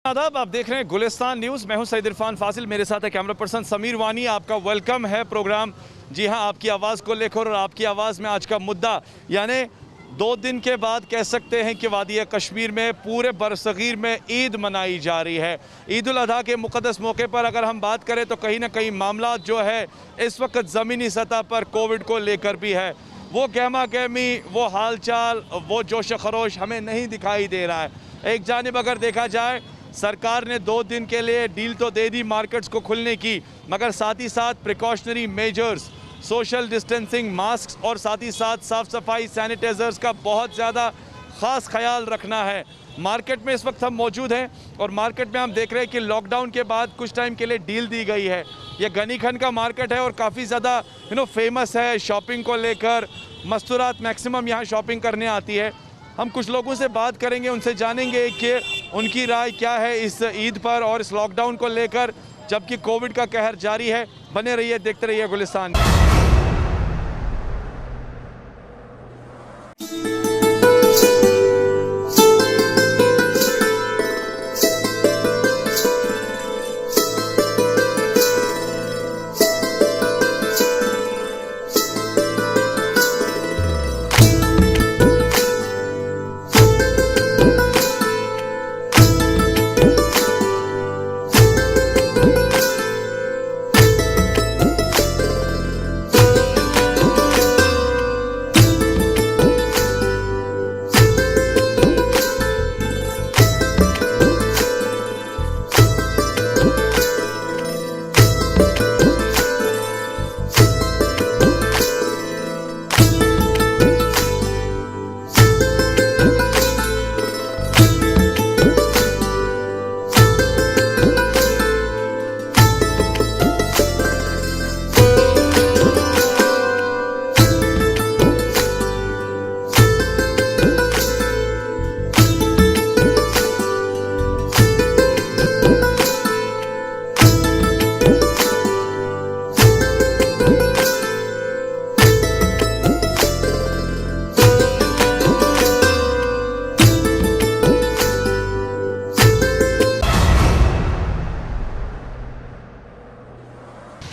आदाब, आप देख रहे हैं गुलिस्तान न्यूज़। मैं हूं सईद इरफान फासिल, मेरे साथ है कैमरा पर्सन समीर वानी। आपका वेलकम है प्रोग्राम। जी हां, आपकी आवाज़ को लेकर और आपकी आवाज़ में आज का मुद्दा यानी 2 दिन के बाद कह सकते हैं कि वादी कश्मीर में पूरे बरसगीर में ईद मनाई जा रही है। ईद उल अधा के मुक़द्दस मौके पर अगर हम बात करें तो कहीं ना कहीं मामला जो है इस वक्त ज़मीनी सतह पर कोविड को लेकर भी है। वो गहमा गहमी, वो हाल चाल, वो जोश खरोश हमें नहीं दिखाई दे रहा है। एक जानिब अगर देखा जाए, सरकार ने 2 दिन के लिए डील तो दे दी मार्केट्स को खुलने की, मगर साथ ही साथ precautionary measures, social distancing, mask और साथ ही साथ साफ़ सफाई, सैनिटाइजर्स का बहुत ज़्यादा ख़ास ख्याल रखना है। मार्केट में इस वक्त हम मौजूद हैं और मार्केट में हम देख रहे हैं कि लॉकडाउन के बाद कुछ टाइम के लिए डील दी गई है। ये गनी खन का मार्केट है और काफ़ी ज़्यादा फेमस है शॉपिंग को लेकर। मस्तूरात मैक्सिमम यहाँ शॉपिंग करने आती है। हम कुछ लोगों से बात करेंगे, उनसे जानेंगे कि उनकी राय क्या है इस ईद पर और इस लॉकडाउन को लेकर, जबकि कोविड का कहर जारी है। बने रहिए, देखते रहिए गुलिस्तान।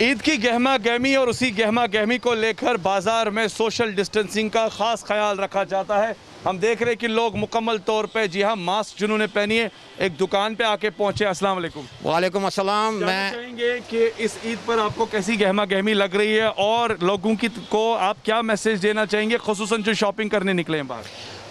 ईद की गहमा गहमी और उसी गहमा गहमी को लेकर बाज़ार में सोशल डिस्टेंसिंग का ख़ास ख्याल रखा जाता है। हम देख रहे हैं कि लोग मुकम्मल तौर पे, जी हाँ, मास्क जिन्होंने पहनी है, एक दुकान पे आके पहुँचे। अस्सलाम वालेकुम। वालेकुम अस्सलाम। मैं चाहेंगे कि इस ईद पर आपको कैसी गहमा गहमी लग रही है और लोगों की को आप क्या मैसेज देना चाहेंगे, खुसूसन जो शॉपिंग करने निकले हैं बाहर?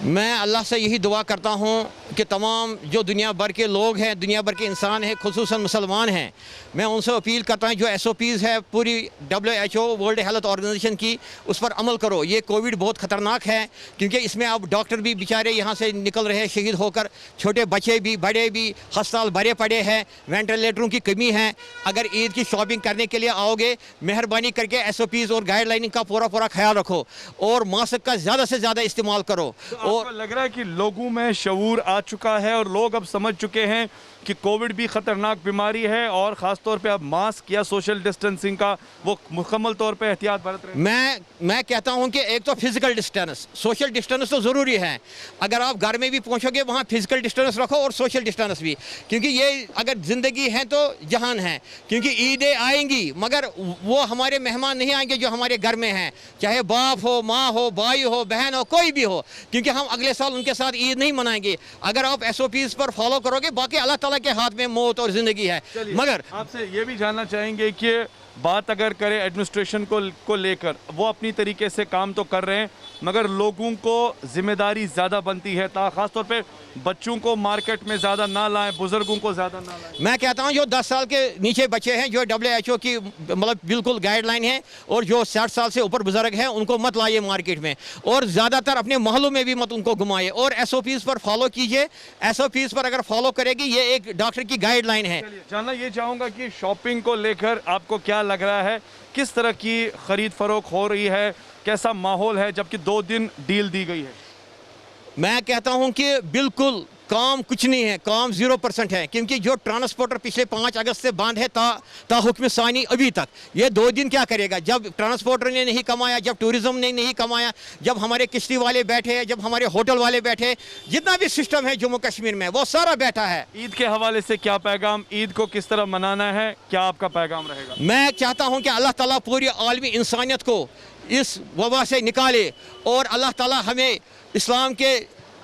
मैं अल्लाह से यही दुआ करता हूँ कि तमाम जो दुनिया भर के लोग हैं, दुनिया भर के इंसान हैं, खुसूसन मुसलमान हैं, मैं उनसे अपील करता हूँ जो SOPs है पूरी WHO वर्ल्ड हेल्थ ऑर्गेनाइजेशन की, उस पर अमल करो। ये कोविड बहुत ख़तरनाक है क्योंकि इसमें अब डॉक्टर भी बेचारे यहाँ से निकल रहे हैं शहीद होकर, छोटे बच्चे भी, बड़े भी, अस्पताल भरे पड़े हैं, वेंटिलेटरों की कमी है। अगर ईद की शॉपिंग करने के लिए आओगे, मेहरबानी करके SOPs और गाइडलाइनिंग का पूरा ख्याल रखो और मास्क का ज़्यादा से ज़्यादा इस्तेमाल करो। और लग रहा है कि लोगों में शऊर आ चुका है और लोग अब समझ चुके हैं कि कोविड भी ख़तरनाक बीमारी है और ख़ास तौर पे अब मास्क या सोशल डिस्टेंसिंग का वो मुकम्मल तौर पे एहतियात बरत रहे हैं। मैं कहता हूं कि एक तो फिजिकल डिस्टेंस, सोशल डिस्टेंस तो ज़रूरी है। अगर आप घर में भी पहुंचोगे वहां फिजिकल डिस्टेंस रखो और सोशल डिस्टेंस भी, क्योंकि ये अगर ज़िंदगी है तो जहान है। क्योंकि ईदें आएंगी मगर वो हमारे मेहमान नहीं आएंगे जो हमारे घर में हैं, चाहे बाप हो, माँ हो, भाई हो, बहन हो, कोई भी हो, क्योंकि हम अगले साल उनके साथ ईद नहीं मनाएंगे। अगर आप SOPs पर फॉलो करोगे, बाकी अल्लाह ताला के हाथ में मौत और जिंदगी है। मगर आपसे ये भी जानना चाहेंगे कि बात अगर करें एडमिनिस्ट्रेशन को लेकर, वो अपनी तरीके से काम तो कर रहे हैं मगर लोगों को जिम्मेदारी ज़्यादा बनती है, ख़ासतौर पे बच्चों को मार्केट में ज़्यादा ना लाएं, बुजुर्गों को ज़्यादा ना लाएं। मैं कहता हूं जो 10 साल के नीचे बच्चे हैं, जो WHO की मतलब बिल्कुल गाइडलाइन है, और जो 60 साल से ऊपर बुजुर्ग हैं उनको मत लाइए मार्केट में, और ज़्यादातर अपने मोहल्लों में भी मत उनको घुमाइए, और SOPs पर फॉलो कीजिए। SOPs पर अगर फॉलो करेगी, ये एक डॉक्टर की गाइडलाइन है। जानना ये चाहूँगा कि शॉपिंग को लेकर आपको क्या लग रहा है, किस तरह की खरीद फरोख्त हो रही है, कैसा माहौल है, जबकि 2 दिन डील दी गई है? मैं कहता हूं कि बिल्कुल काम कुछ नहीं है, काम 0% है, क्योंकि जो ट्रांसपोर्टर पिछले 5 अगस्त से बंद है ता हुक्म सानी अभी तक, ये 2 दिन क्या करेगा? जब ट्रांसपोर्टर ने नहीं कमाया, जब टूरिज्म ने नहीं कमाया, जब हमारे किश्ती वाले बैठे, जब हमारे होटल वाले बैठे, जितना भी सिस्टम है जम्मू कश्मीर में वो सारा बैठा है। ईद के हवाले से क्या पैगाम, ईद को किस तरह मनाना है, क्या आपका पैगाम रहेगा? मैं चाहता हूं कि अल्लाह ताला पूरी आलमी इंसानियत को इस वबा से निकाले और अल्लाह ताला हमें इस्लाम के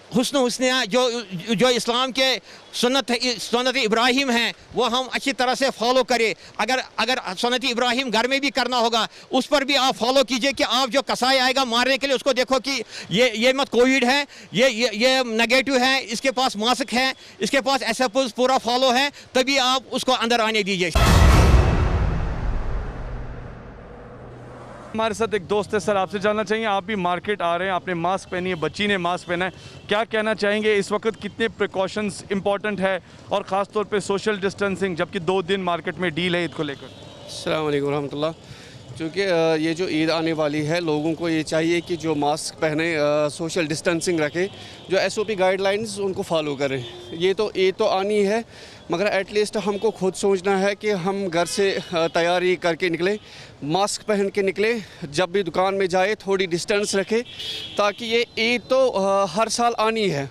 हुस्न जो इस्लाम के सुन्नत इब्राहिम हैं वो हम अच्छी तरह से फॉलो करें। अगर सुन्नत इब्राहिम घर में भी करना होगा उस पर भी आप फॉलो कीजिए कि आप जो कसाई आएगा मारने के लिए उसको देखो कि ये मत कोविड है, ये नेगेटिव है, इसके पास मास्क है, इसके पास एसएपीज पूरा फॉलो है, तभी आप उसको अंदर आने दीजिए। हमारे साथ एक दोस्त है सर, आपसे जानना चाहिए, आप भी मार्केट आ रहे हैं, आपने मास्क पहनी है, बच्ची ने मास्क पहना है, क्या कहना चाहेंगे इस वक्त कितने प्रिकॉशंस इंपॉर्टेंट है और ख़ास तौर पे सोशल डिस्टेंसिंग, जबकि 2 दिन मार्केट में डील है ईद को लेकर? अस्सलाम वालेकुम रहमतुल्लाह। चूँकि ये जो ईद आने वाली है, लोगों को ये चाहिए कि जो मास्क पहने, सोशल डिस्टेंसिंग रखें, जो SOP गाइडलाइंस उनको फॉलो करें। ये तो आनी है, मगर एटलीस्ट हमको खुद सोचना है कि हम घर से तैयारी करके निकले, मास्क पहन के निकले, जब भी दुकान में जाए थोड़ी डिस्टेंस रखें, ताकि ये ईद तो हर साल आनी है,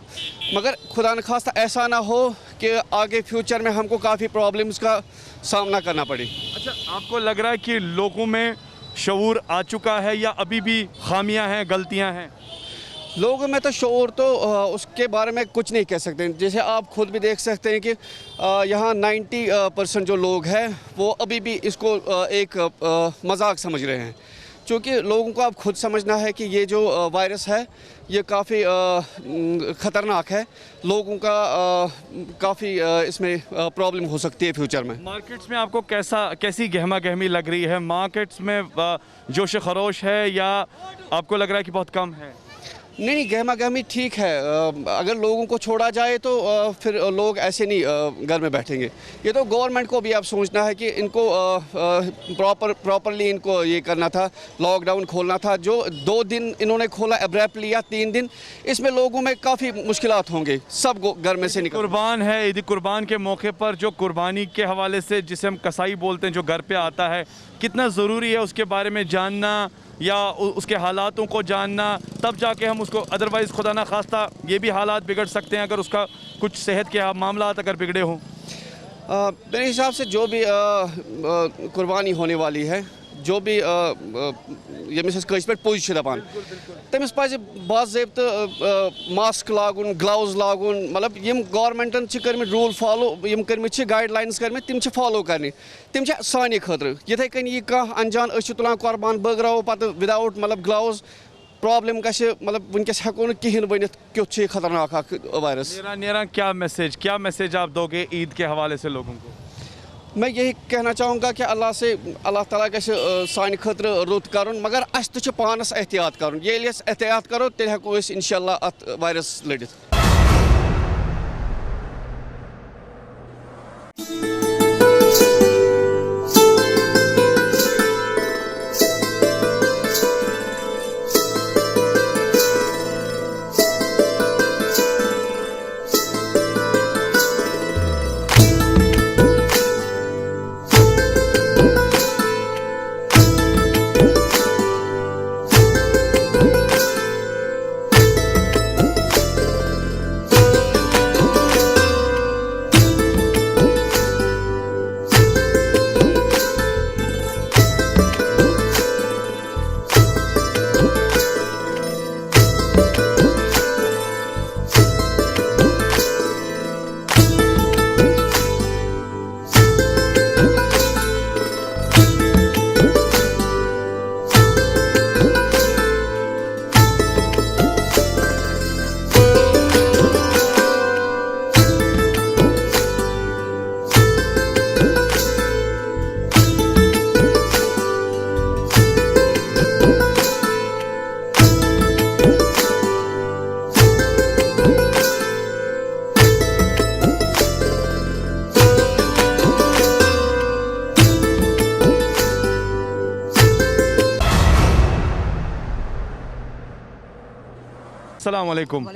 मगर खुदा न खास्ता ऐसा ना हो कि आगे फ्यूचर में हमको काफ़ी प्रॉब्लम्स का सामना करना पड़े। अच्छा, आपको लग रहा है कि लोगों में शऊर आ चुका है या अभी भी खामियां हैं, गलतियां हैं? लोगों में तो शऊर तो उसके बारे में कुछ नहीं कह सकते। जैसे आप खुद भी देख सकते हैं कि यहाँ 90% जो लोग हैं वो अभी भी इसको एक मजाक समझ रहे हैं। क्योंकि लोगों को अब खुद समझना है कि ये जो वायरस है ये काफ़ी ख़तरनाक है, लोगों का काफ़ी इसमें प्रॉब्लम हो सकती है फ्यूचर में। मार्केट्स में आपको कैसी गहमा गहमी लग रही है? मार्केट्स में जोश खरोश है या आपको लग रहा है कि बहुत कम है? नहीं, गहमा गहमी ठीक है। अगर लोगों को छोड़ा जाए तो फिर लोग ऐसे नहीं घर में बैठेंगे। ये तो गवर्नमेंट को भी अब सोचना है कि इनको प्रॉपरली इनको ये करना था, लॉकडाउन खोलना था। जो 2 दिन इन्होंने खोला एब्रैप्टली या 3 दिन, इसमें लोगों में काफ़ी मुश्किलात होंगे, सब घर में से निकल। कुर्बान है, ईद कुर्बान के मौके पर जो कुर्बानी के हवाले से जिसे हम कसाई बोलते हैं, जो घर पे आता है, कितना ज़रूरी है उसके बारे में जानना या उसके हालातों को जानना, तब जाके हम उसको, अदरवाइज़ खुदा ना खास्ता ये भी हालात बिगड़ सकते हैं अगर उसका कुछ सेहत के मामला अगर बिगड़े हों। मेरे हिसाब से जो भी कुर्बानी होने वाली है, जो भी यमिस पे पोज दपान, तमिस पज बाज़ाब्त मास्क लागुन, ग्लव्स लागुन, मतलब यम गवर्नमेंटन कर्मित रूल फॉलो, यम कर्मित गाइडलाइंस कर्मित, तिम फॉलो करने, तिम साने खतर। यथे कन यह कह अनजान तुलान कुर्बान बगराओ पत विदाउट मतलब ग्लव्स, प्रॉब्लम गश मतलब वनकस हेको न कहीं बनित क्यों खतरनाक वायरस। क्या मैसेज आप दोगे ईद के हवाले से लोगों को? मैं यही कहना चाहूँगा कि अल्लाह ताला गश सानि खतर रुत करुन, मगर अस तो पानस एहतियात करुन। ये एहतियात करो तेल हेको अस इंशाअल्लाह अत वायरस लड़ित। अस्सलाम वालेकुम।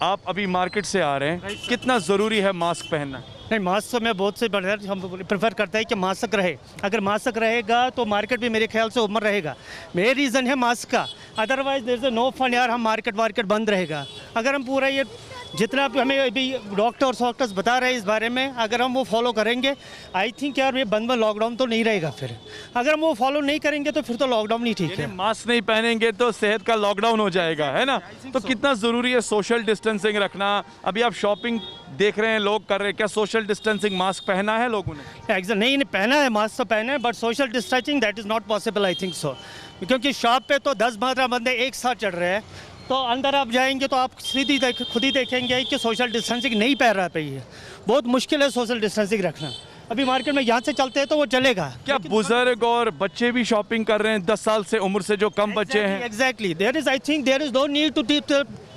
आप अभी मार्केट से आ रहे हैं, कितना ज़रूरी है मास्क पहनना? नहीं, मास्क तो मैं बहुत से बढ़िया हम प्रेफर करते हैं कि मास्क रहे। अगर मास्क रहेगा तो मार्केट भी मेरे ख्याल से उम्र रहेगा। मेरे रीज़न है मास्क का, otherwise there is no fun यार, हम मार्केट बंद रहेगा। अगर हम पूरा ये जितना भी हमें अभी डॉक्टर्स बता रहे हैं इस बारे में, अगर हम वो फॉलो करेंगे, आई थिंक यार ये बंद में लॉकडाउन तो नहीं रहेगा। फिर अगर हम वो फॉलो नहीं करेंगे तो फिर तो लॉकडाउन ही ठीक है। मास्क नहीं पहनेंगे तो सेहत का लॉकडाउन हो जाएगा, है ना? तो कितना ज़रूरी है सोशल डिस्टेंसिंग रखना? अभी आप शॉपिंग देख रहे हैं, लोग कर रहे हैं, क्या सोशल डिस्टेंसिंग मास्क पहना है लोगों ने? नहीं पहना है, मास्क तो पहना है, but social distancing that is not possible, I think so. क्योंकि शॉप पे तो 10-12 बंदे एक साथ चढ़ रहे हैं, तो अंदर आप जाएंगे तो आप खुद ही देखेंगे कि सोशल डिस्टेंसिंग नहीं पहन रहा पे। ये बहुत मुश्किल है सोशल डिस्टेंसिंग रखना। अभी मार्केट में यहाँ से चलते हैं तो वो चलेगा। क्या बुजुर्ग और बच्चे भी शॉपिंग कर रहे हैं? 10 साल से उम्र से जो कम बच्चे हैं। Exactly, I think there is no need to teach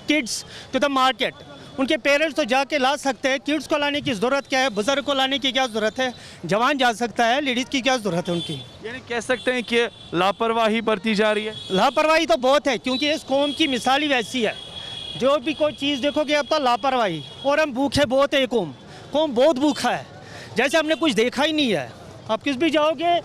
kids to the market. उनके पेरेंट्स तो जाके ला सकते हैं, किड्स को लाने की ज़रूरत क्या है? बुजुर्ग को लाने की क्या ज़रूरत है? जवान जा सकता है, लेडीज़ की क्या ज़रूरत है उनकी? यानी कह सकते हैं कि लापरवाही बरती जा रही है। लापरवाही तो बहुत है, क्योंकि इस कौम की मिसाल ही वैसी है। जो भी कोई चीज़ देखोगे अब तो लापरवाही। और हम भूखे बहुत है, कौम बहुत भूखा है, जैसे हमने कुछ देखा ही नहीं है। आप किस भी जाओगे,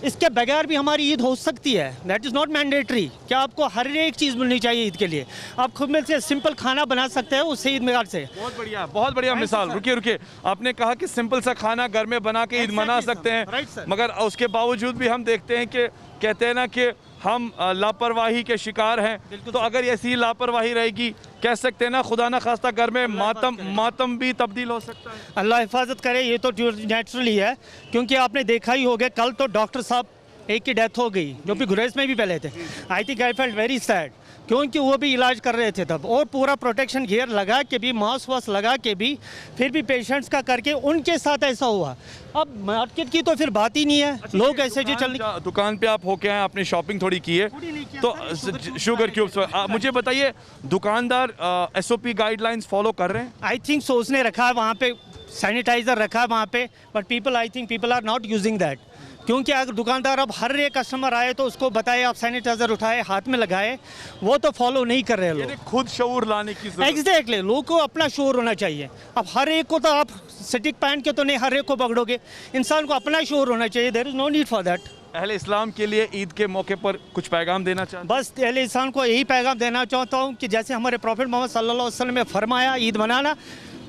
इसके बगैर भी हमारी ईद हो सकती है। दैट इज़ नॉट मैंडेटरी कि आपको हर एक चीज़ मिलनी चाहिए ईद के लिए। आप खुद में से सिंपल खाना बना सकते हैं उससे ईद मिलाद से। बहुत बढ़िया मिसाल। रुकिए, आपने कहा कि सिंपल सा खाना घर में बना के ईद मना सकते हैं, मगर उसके बावजूद भी हम देखते हैं कि कहते हैं ना कि हम लापरवाही के शिकार हैं। तो अगर ऐसी लापरवाही रहेगी, कह सकते हैं ना, खुदा ना खास्ता घर में मातम भी तब्दील हो सकता है। अल्लाह हिफाजत करे, ये तो नेचुरली है। क्योंकि आपने देखा ही होगा, कल तो डॉक्टर साहब एक की डेथ हो गई, जो कि गुरेज में भी पहले थे। I think I felt very sad, क्योंकि वो भी इलाज कर रहे थे तब, और पूरा प्रोटेक्शन गियर लगा के भी, मास्क वास्क लगा के भी, फिर भी पेशेंट्स का करके उनके साथ ऐसा हुआ। अब मार्केट की तो फिर बात ही नहीं है। लोग ऐसे जो चल, दुकान पे आप होके आए, आपने शॉपिंग थोड़ी की है, तो शुगर क्यूब्स मुझे बताइए, दुकानदार SOP गाइडलाइंस फॉलो कर रहे हैं? आई थिंक सो, उसने रखा है वहाँ पे, सैनिटाइजर रखा है वहाँ पे, but people, I think people are not using that. क्योंकि अगर दुकानदार अब हर एक कस्टमर आए तो उसको बताए आप सैनिटाइजर उठाए, हाथ में लगाए, वो तो फॉलो नहीं कर रहे लोग। खुद शऊर लाने की जरूरत। एग्जैक्टली, लोगों को अपना शऊर होना चाहिए। अब हर एक को तो आप स्टिक पहन के तो नहीं हर एक को पकड़ोगे, इंसान को अपना शऊर होना चाहिए। There is no need for that. अहले इस्लाम के लिए ईद के मौके पर कुछ पैगाम देना चाहते? बस अहले इस्लाम को यही पैगाम देना चाहता हूँ कि जैसे हमारे प्रॉफिट मोहम्मद सल्लल्लाहु अलैहि वसल्लम ने फरमाया ईद मनाना,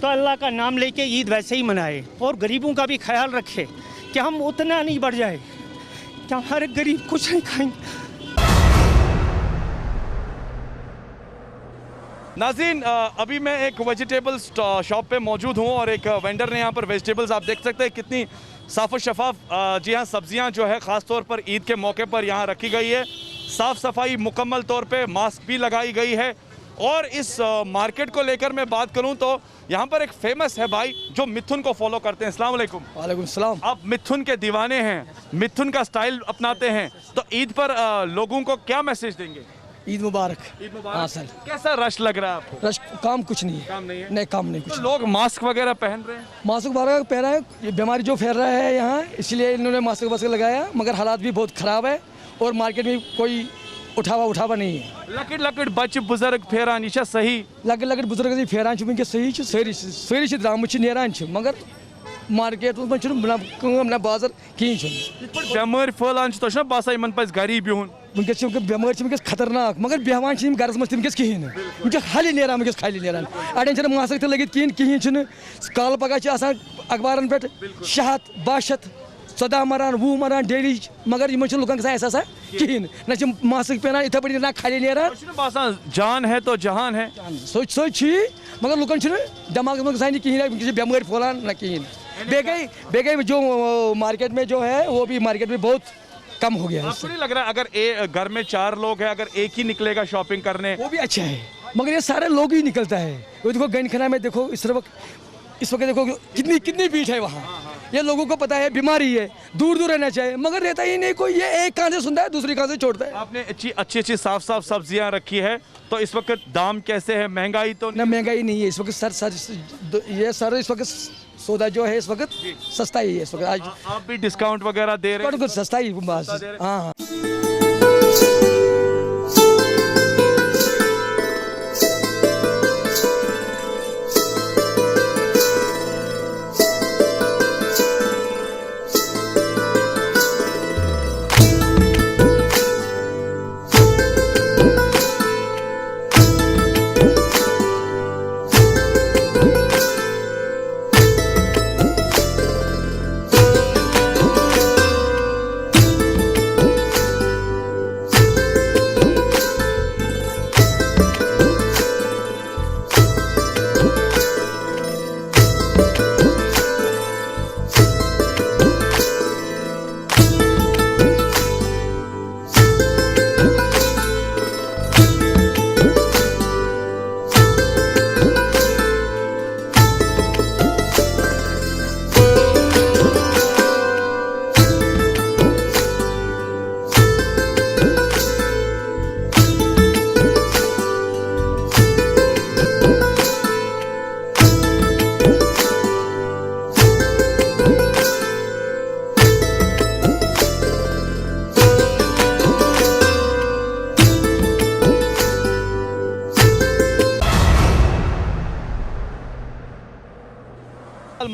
तो अल्लाह का नाम लेके ईद वैसे ही मनाए, और गरीबों का भी ख्याल रखे कि हम उतना नहीं बढ़ जाए कि हमारे गरीब कुछ नहीं खाएंगे। नाज़रीन, अभी मैं एक वेजिटेबल शॉप पे मौजूद हूँ, और एक वेंडर ने यहाँ पर वेजिटेबल्स, आप देख सकते हैं कितनी साफ़ और शफाफ, जी हाँ, सब्जियाँ जो है ख़ास तौर पर ईद के मौके पर यहाँ रखी गई है। साफ़ सफाई मुकम्मल तौर पे, मास्क भी लगाई गई है। और इस मार्केट को लेकर मैं बात करूं तो यहाँ पर एक फेमस है भाई जो मिथुन को फॉलो करते हैं। अस्सलाम वालेकुम। वालेकुम सलाम। आप मिथुन के दीवाने हैं, मिथुन का स्टाइल अपनाते हैं, तो ईद पर लोगों को क्या मैसेज देंगे? ईद मुबारक। ईद मुबारक। हाँ सर। कैसा रश लग रहा है आपको? रश काम कुछ नहीं है। काम नहीं है? नहीं, काम नहीं कुछ। तो लोग मास्क वगैरह पहन रहे हैं? मास्क वगैरह पहना है, ये बीमारी जो फैल रहा है यहाँ, इसलिए इन्होंने मास्क वास्क लगाया, मगर हालात भी बहुत ख़राब है और मार्केट में कोई उठावा नहीं है। लकड़ बच्चे बुजुर्ग फेरान, यह सही? लकड़ बुजुर्ग फेरान वनकस सही, सारी द्राम नेरान, मगर मार्केट में बाजार कहीं बेमार फैलान, तुम बसान इन पे गरी बिहुन? वनकस बेमार वनकस खतरनाक, मगर बेहवान गरस मज वनकस कहीं वनकस खाली नेरान, वनकस खाली नेरान। अड़न मास्क तो लगित कहीं कल पगह अखबारन पे 100 14 मरान 20 मरान डेली, मगर इन लुकन गसा एहसास कहीं ना मास्क पहना, इथे पे ना खाली नेरान। जान है तो जहान है, सोच मगर लुकन दिमाग में गसा कहीं बेमार फैलान ना कहीं। बेगई जो मार्केट में जो है वो भी मार्केट में बहुत कम हो गया है। आपको नहीं लग रहा है अगर घर में 4 लोग हैं, अगर एक ही निकलेगा शॉपिंग करने, वो भी अच्छा है, मगर ये सारे लोग ही निकलता है। वो देखो गनखना में देखो इस वक्त देखो कितनी भीड़ है वहाँ। ये लोगों को पता है बीमारी है, दूर रहना चाहिए, मगर रहता ही नहीं कोई। ये एक कान से सुनता है, दूसरी कान से छोड़ता है। आपने अच्छी साफ सब्जियां रखी है, तो इस वक्त दाम कैसे है? महंगाई तो ना? महंगाई नहीं है इस वक्त सर इस वक्त सौदा जो है इस वक्त सस्ता ही है इस वक्त। आज आप भी डिस्काउंट वगैरह दे रहे हैं? कुछ सस्ता ही। हाँ।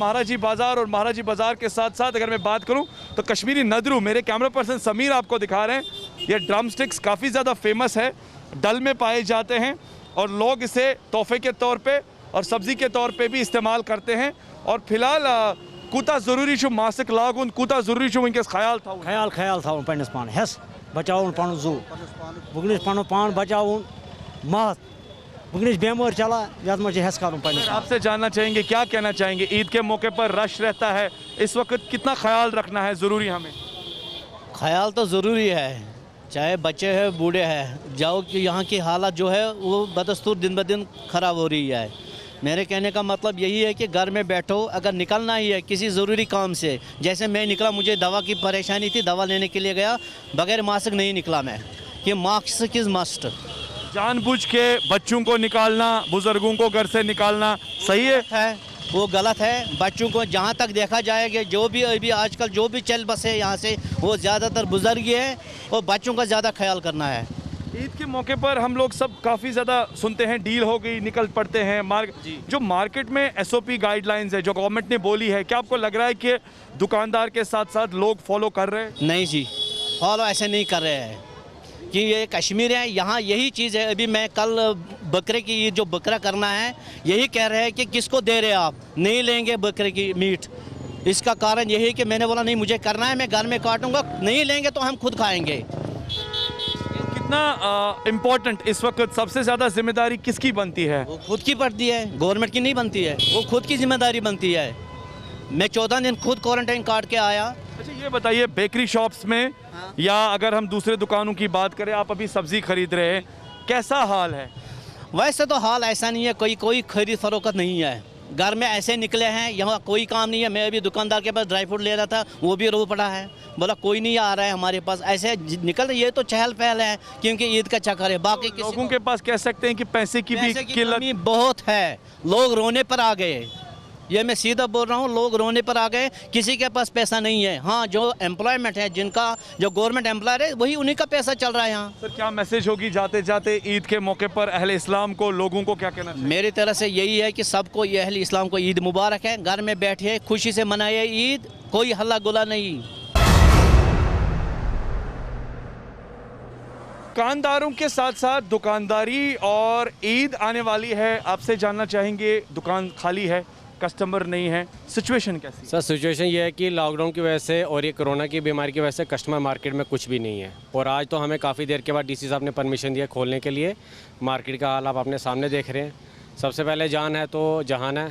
महाराजी बाज़ार और महाराजी बाज़ार के साथ साथ अगर मैं बात करूं तो कश्मीरी नदरू, मेरे कैमरा पर्सन समीर आपको दिखा रहे हैं। ये ड्रम स्टिक्स काफ़ी ज़्यादा फेमस है, डल में पाए जाते हैं और लोग इसे तोहफे के तौर पे और सब्ज़ी के तौर पे भी इस्तेमाल करते हैं। और फिलहाल कूता ज़रूरी छु मासिक लागुन, कूता ज़रूरी छु वनकस ख्याल था ख्याल था पन्नस पान हेस बचाउन पन जू वनकस पन पान बचाउन महत वनकस बेमार चला यथ मज हेस कर पन्नस। आपसे जानना चाहेंगे, क्या कहना चाहेंगे, ईद के मौके पर रश रहता है, इस वक्त कितना ख्याल रखना है ज़रूरी हमें? ख्याल तो ज़रूरी है, चाहे बच्चे हैं बूढ़े हैं, जाओ कि यहाँ की हालत जो है वो बदस्तूर दिन ब दिन ख़राब हो रही है। मेरे कहने का मतलब यही है कि घर में बैठो, अगर निकलना ही है किसी ज़रूरी काम से, जैसे मैं निकला, मुझे दवा की परेशानी थी, दवा लेने के लिए गया, बगैर मास्क नहीं निकला मैं, कि मास्क इज़ मस्ट। जानबूझ के बच्चों को निकालना, बुजुर्गों को घर से निकालना सही है? वो गलत है। बच्चों को जहाँ तक देखा जाएगा, जो भी अभी आजकल जो भी चल बसे यहाँ से, वो ज़्यादातर बुजुर्ग है और बच्चों का ज़्यादा ख्याल करना है। ईद के मौके पर हम लोग सब काफ़ी ज़्यादा सुनते हैं, डील हो गई, निकल पड़ते हैं। जो मार्केट में एसओपी गाइडलाइंस है जो गवर्नमेंट ने बोली है, क्या आपको लग रहा है कि दुकानदार के साथ साथ लोग फॉलो कर रहे हैं? नहीं जी, फॉलो ऐसे नहीं कर रहे हैं कि ये कश्मीर है, यहाँ यही चीज़ है। अभी मैं कल बकरे की जो बकरा करना है, यही कह रहे हैं कि किसको दे रहे हैं आप, नहीं लेंगे बकरे की मीट। इसका कारण यही है कि मैंने बोला नहीं, मुझे करना है, मैं घर में काटूंगा, नहीं लेंगे तो हम खुद खाएंगे। कितना इम्पोर्टेंट इस वक्त सबसे ज़्यादा जिम्मेदारी किसकी बनती है? वो खुद की पड़ती है, गवर्नमेंट की नहीं बनती है, वो खुद की जिम्मेदारी बनती है। मैं 14 दिन खुद क्वारंटाइन काट के आया। अच्छा ये बताइए, बेकरी शॉप्स में या अगर हम दूसरे दुकानों की बात करें, आप अभी सब्जी खरीद रहे हैं, कैसा हाल है? वैसे तो हाल ऐसा नहीं है, कोई खरीद फरोख्त नहीं है, घर में ऐसे निकले हैं, यहाँ कोई काम नहीं है। मैं अभी दुकानदार के पास ड्राई फ्रूट ले रहा था, वो भी रो पड़ा है, बोला कोई नहीं आ रहा है हमारे पास, ऐसे निकल रही। ये तो चहल पहल है क्योंकि ईद का चक्कर है। बाकी लोगों के पास कह सकते हैं कि पैसे की भी कमी बहुत है, लोग रोने पर आ गए। ये मैं सीधा बोल रहा हूँ, लोग रोने पर आ गए, किसी के पास पैसा नहीं है। हाँ, जो एम्प्लॉयमेंट है, जिनका जो गवर्नमेंट एम्प्लॉयर है, वही उन्हीं का पैसा चल रहा है यहाँ। सर क्या मैसेज होगी जाते जाते ईद के मौके पर अहले इस्लाम को, लोगों को क्या कहना चाहिए? मेरी तरफ से यही है कि सबको ये अहले इस्लाम को ईद मुबारक है, घर में बैठिए, खुशी से मनाइए ईद, कोई हल्ला गुला नहीं। दुकानदारों के साथ साथ दुकानदारी और ईद आने वाली है, आपसे जानना चाहेंगे, दुकान खाली है, कस्टमर नहीं है, सिचुएशन कैसी? सर सिचुएशन ये है कि लॉकडाउन की वजह से और ये कोरोना की बीमारी की वजह से कस्टमर मार्केट में कुछ भी नहीं है। और आज तो हमें काफ़ी देर के बाद डीसी साहब ने परमिशन दिया खोलने के लिए। मार्केट का हाल आप अपने सामने देख रहे हैं। सबसे पहले जान है तो जहान है,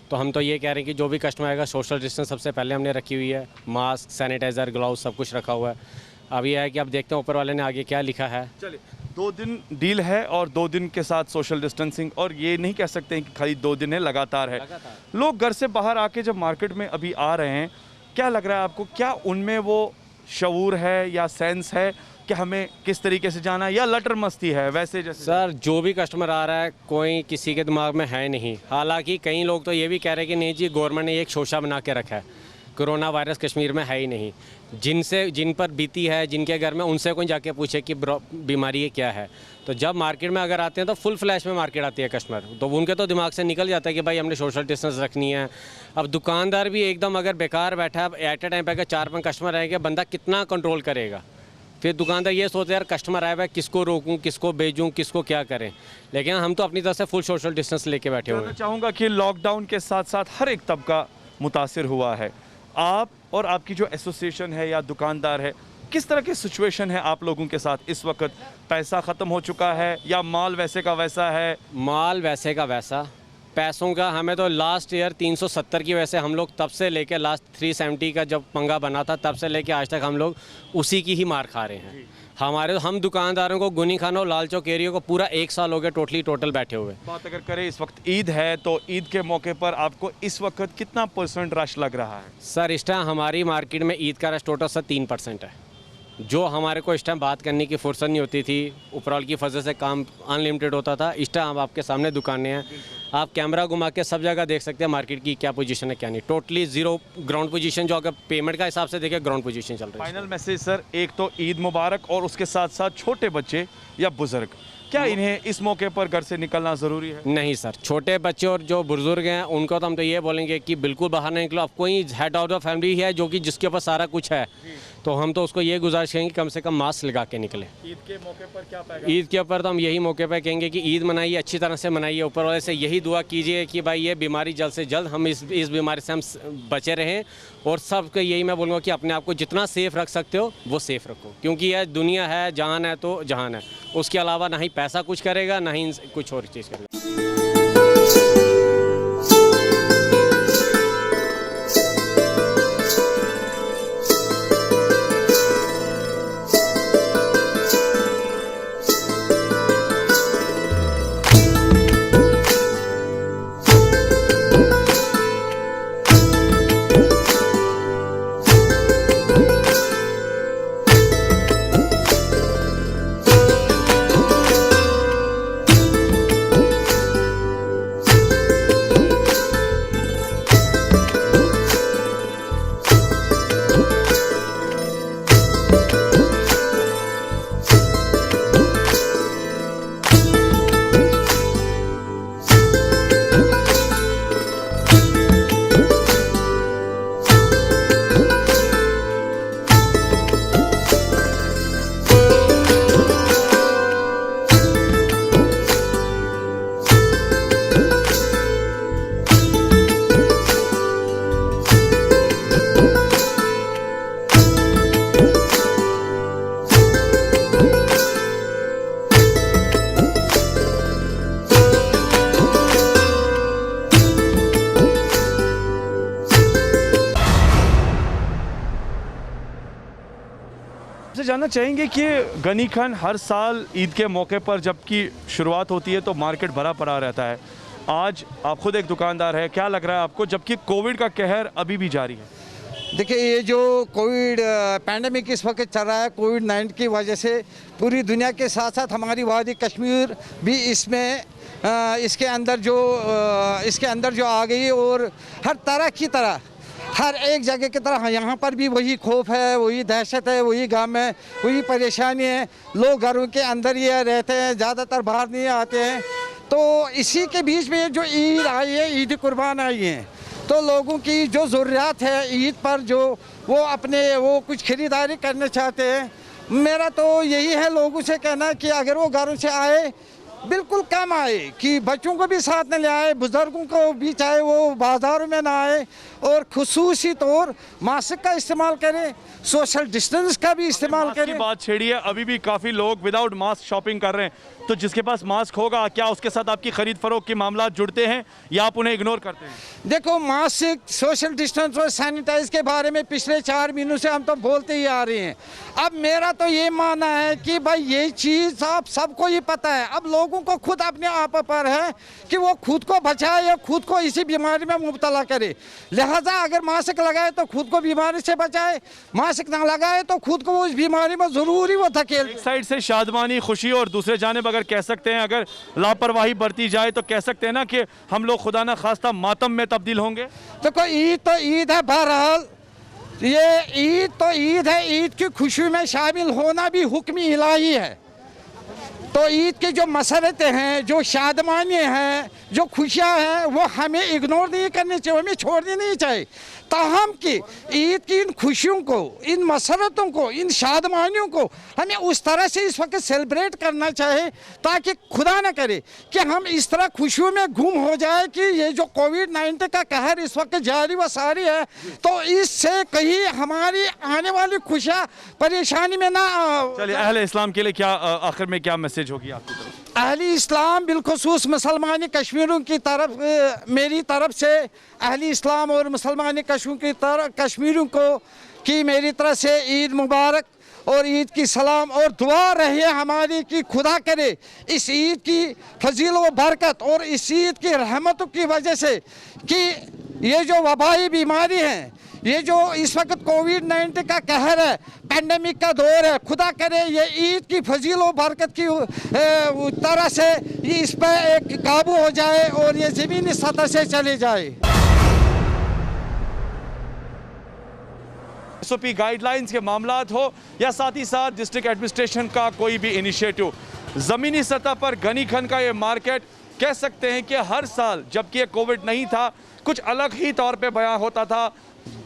तो हम तो ये कह रहे हैं कि जो भी कस्टमर आएगा, सोशल डिस्टेंस सबसे पहले हमने रखी हुई है, मास्क, सैनिटाइज़र, ग्लव्स सब कुछ रखा हुआ है। अब यह है कि अब देखते हैं ऊपर वाले ने आगे क्या लिखा है। चलिए, 2 दिन डील है और 2 दिन के साथ सोशल डिस्टेंसिंग, और ये नहीं कह सकते हैं कि खाली 2 दिन है, लगातार है। लोग घर से बाहर आके जब मार्केट में अभी आ रहे हैं, क्या लग रहा है आपको, क्या उनमें वो शऊर है या सेंस है कि हमें किस तरीके से जाना है, या लटर मस्ती है वैसे जैसे? सर जो भी कस्टमर आ रहा है, कोई किसी के दिमाग में है नहीं। हालांकि कई लोग तो ये भी कह रहे हैं कि नहीं जी, गवर्नमेंट ने एक शोशा बना के रखा है, कोरोना वायरस कश्मीर में है ही नहीं। जिन पर बीती है, जिनके घर में, उनसे कोई जाके पूछे कि बीमारी ये क्या है। तो जब मार्केट में अगर आते हैं तो फुल फ्लैश में मार्केट आती है कस्टमर, तो उनके तो दिमाग से निकल जाता है कि भाई हमने सोशल डिस्टेंस रखनी है। अब दुकानदार भी एकदम अगर बेकार बैठा है, एट ए टाइम पे अगर 4-5 कस्टमर आएंगे, बंदा कितना कंट्रोल करेगा? फिर दुकानदार ये सोचते यार कस्टमर आया हुआ है, किसको रोकूं, किसको भेजूं, किसको क्या करें। लेकिन हम तो अपनी तरफ से फुल सोशल डिस्टेंस लेके बैठे हुए हैं। मैं चाहूँगा कि लॉकडाउन के साथ साथ हर एक तबका मुतासिर हुआ है। आप और आपकी जो एसोसिएशन है या दुकानदार है, किस तरह की सिचुएशन है आप लोगों के साथ इस वक्त? पैसा ख़त्म हो चुका है या माल वैसे का वैसा है? माल वैसे का वैसा, पैसों का हमें तो लास्ट ईयर 370 की वजह से हम लोग तब से लेके लास्ट 370 का जब पंगा बना था, तब से लेके आज तक हम लोग उसी की ही मार खा रहे हैं। हम दुकानदारों को गुनी खानों, लाल चौक एरिया को पूरा 1 साल हो गया टोटल बैठे हुए। बात अगर करें इस वक्त ईद है, तो ईद के मौके पर आपको इस वक्त कितना % रश लग रहा है? सर इस टाइम हमारी मार्केट में ईद का रश टोटल सर 3% है। जो हमारे को इस टाइम बात करने की फुर्सत नहीं होती थी, ऊपरवाल की फजल से काम अनलिमिटेड होता था। इस टाइम आपके सामने दुकानें हैं, आप कैमरा घुमा के सब जगह देख सकते हैं मार्केट की क्या पोजीशन है क्या नहीं, टोटली जीरो ग्राउंड पोजीशन, जो अगर पेमेंट का हिसाब से देखें ग्राउंड पोजीशन चल रही है। फाइनल मैसेज सर, एक तो ईद मुबारक और उसके साथ साथ छोटे बच्चे या बुजुर्ग, क्या इन्हें इस मौके पर घर से निकलना ज़रूरी है? नहीं सर, छोटे बच्चे और जो बुजुर्ग हैं उनको तो हम तो ये बोलेंगे कि बिल्कुल बाहर नहीं निकलो। अब कोई हेड ऑफ द फैमिली है जो कि जिसके ऊपर सारा कुछ है, तो हम तो उसको ये गुजारिश करेंगे कम से कम मास्क लगा के निकले। ईद के मौके पर क्या पाएगा? ईद के ऊपर तो हम यही मौके पर कहेंगे कि ईद मनाइए, अच्छी तरह से मनाइए, ऊपर वाले से यही दुआ कीजिए कि भाई ये बीमारी जल्द से जल्द हम इस बीमारी से हम बचे रहें। और सबको यही मैं बोलूँगा कि अपने आप को जितना सेफ़ रख सकते हो वो सेफ़ रखो, क्योंकि यह दुनिया है, जहान है तो जहान है, उसके अलावा ना ही पैसा कुछ करेगा ना ही कुछ और चीज़ करेगा। आपसे जानना चाहेंगे कि गनी खान हर साल ईद के मौके पर जबकि शुरुआत होती है तो मार्केट भरा पड़ा रहता है, आज आप खुद एक दुकानदार है, क्या लग रहा है आपको जबकि कोविड का कहर अभी भी जारी है? देखिए, ये जो कोविड पैंडेमिक इस वक्त चल रहा है, कोविड-19 की वजह से पूरी दुनिया के साथ साथ हमारी वादी कश्मीर भी इसमें इसके अंदर जो आ गई, और हर तरह की तरह हर एक जगह की तरह यहाँ पर भी वही खौफ है, वही दहशत है, वही गम है, वही परेशानी है। लोग घरों के अंदर ही रहते हैं, ज़्यादातर बाहर नहीं आते हैं। तो इसी के बीच में जो ईद आई है, ईद कुर्बान आई है, तो लोगों की जो ज़रूरियात है ईद पर, जो वो कुछ ख़रीदारी करना चाहते हैं, मेरा तो यही है लोगों से कहना कि अगर वो घरों से आए बिल्कुल कम आए, कि बच्चों को भी साथ में ले आए, बुज़ुर्गों को भी, चाहे वो बाज़ारों में ना आए, और खुसूसी तौर मास्क का इस्तेमाल करें, सोशल डिस्टेंस का भी इस्तेमाल करें। बात छेड़ी है, अभी भी काफ़ी लोग विदाउट मास्क शॉपिंग कर रहे हैं, तो जिसके पास मास्क होगा क्या उसके साथ आपकी खरीद फरोख्त के मामला जुड़ते हैं या आप उन्हें इग्नोर करते हैं? देखो, मास्क, सोशल डिस्टेंस और सैनिटाइज के बारे में पिछले 4 महीनों से हम तो बोलते ही आ रहे हैं। अब मेरा तो ये मानना है कि भाई ये चीज़ आप सबको ही पता है, अब लोगों को खुद अपने आप पर है कि वो खुद को बचाए या खुद को इसी बीमारी में मुब्तला करे। लिहाजा अगर मास्क लगाए तो खुद को बीमारी से बचाए, मास्क ना लगाए तो खुद को उस बीमारी में ज़रूर ही वो धकेल। एक साइड से शादमानी, खुशी, और दूसरे जानिब अगर कह सकते हैं अगर लापरवाही बरती जाए तो कह सकते हैं ना कि हम लोग खुदा ना खास्ता मातम में तब्दील होंगे। देखो, ईद तो ईद है, बहरहाल ये ईद तो ईद है, ईद की खुशी में शामिल होना भी हुक्म इलाही है। तो ईद की जो मसरतें हैं, जो शादमानी हैं, जो खुशियाँ हैं, वो हमें इग्नोर नहीं करनी चाहिए, हमें छोड़नी नहीं चाहिए। ताहम कि ईद की इन खुशियों को, इन मसरतों को, इन शादमानियों को हमें उस तरह से इस वक्त सेलिब्रेट करना चाहिए ताकि खुदा न करे कि हम इस तरह खुशियों में गुम हो जाए कि ये जो कोविड-19 का कहर इस वक्त जारी व सारी है, तो इससे कहीं हमारी आने वाली खुशियाँ परेशानी में ना। चलिए, अहले इस्लाम के लिए क्या आखिर में क्या मैसेज होगी आपकी तरफ? अहली इस्लाम बिलखुसूस मुसलमान कश्मीरों की तरफ, मेरी तरफ से अहली इस्लाम और मुसलमान कश्मीरों को कि मेरी तरफ से ईद मुबारक और ईद की सलाम और दुआ रहे हमारी कि खुदा करे इस ईद की फजील व बरकत और इस ईद की रहमतों की वजह से कि ये जो वबाई बीमारी है ये जो इस वक्त कोविड-19 का कहर है, पैंडेमिक का दौर है, खुदा करे ये ईद की फजील और बरकत की तरह से ये इस पर एक काबू हो जाए और ये ज़मीनी सतह से चले जाए। एसओपी गाइडलाइंस के मामलात हो या साथ ही साथ डिस्ट्रिक्ट एडमिनिस्ट्रेशन का कोई भी इनिशिएटिव, ज़मीनी सतह पर गनी खन का ये मार्केट कह सकते हैं कि हर साल, जबकि कोविड नहीं था, कुछ अलग ही तौर पे बयां होता था।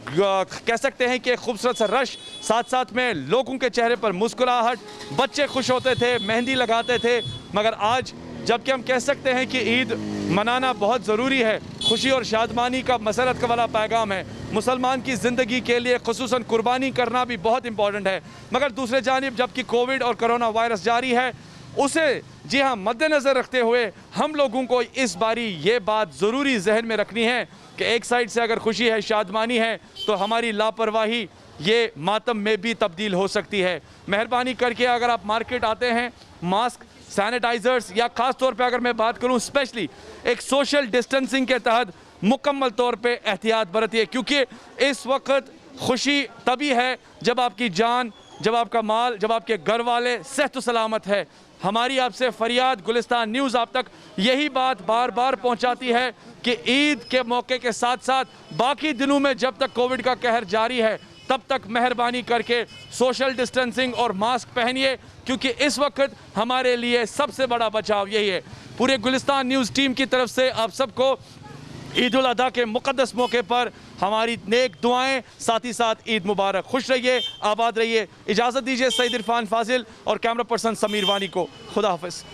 कह सकते हैं कि खूबसूरत सा रश, साथ साथ में लोगों के चेहरे पर मुस्कुराहट, बच्चे खुश होते थे, मेहंदी लगाते थे। मगर आज जबकि हम कह सकते हैं कि ईद मनाना बहुत ज़रूरी है, खुशी और शादमानी का मसरत का वाला पैगाम है, मुसलमान की ज़िंदगी के लिए खुसूसन कुर्बानी करना भी बहुत इंपॉर्टेंट है, मगर दूसरे जानिब जबकि कोविड और कोरोना वायरस जारी है, उसे जी हाँ मद्देनज़र रखते हुए हम लोगों को इस बारी ये बात ज़रूरी जहन में रखनी है कि एक साइड से अगर खुशी है, शादमानी है, तो हमारी लापरवाही ये मातम में भी तब्दील हो सकती है। मेहरबानी करके अगर आप मार्केट आते हैं, मास्क, सैनिटाइज़र्स या ख़ास तौर पे अगर मैं बात करूं स्पेशली एक सोशल डिस्टेंसिंग के तहत मुकम्मल तौर पे एहतियात बरतिए, क्योंकि इस वक्त खुशी तभी है जब आपकी जान, जब आपका माल, जब आपके घर वाले सेहत सलामत है। हमारी आपसे फरियाद, गुलिस्तान न्यूज़ आप तक यही बात बार बार पहुंचाती है कि ईद के मौके के साथ साथ बाकी दिनों में जब तक कोविड का कहर जारी है, तब तक मेहरबानी करके सोशल डिस्टेंसिंग और मास्क पहनिए, क्योंकि इस वक्त हमारे लिए सबसे बड़ा बचाव यही है। पूरे गुलिस्तान न्यूज़ टीम की तरफ से आप सबको ईद उल अधा के मुक़द्दस मौके पर हमारी नेक दुआएं, साथ ही साथ ईद मुबारक। खुश रहिए, आबाद रहिए। इजाज़त दीजिए सईद इरफान फाजिल और कैमरा पर्सन समीर वानी को। खुदा हाफ़िज़।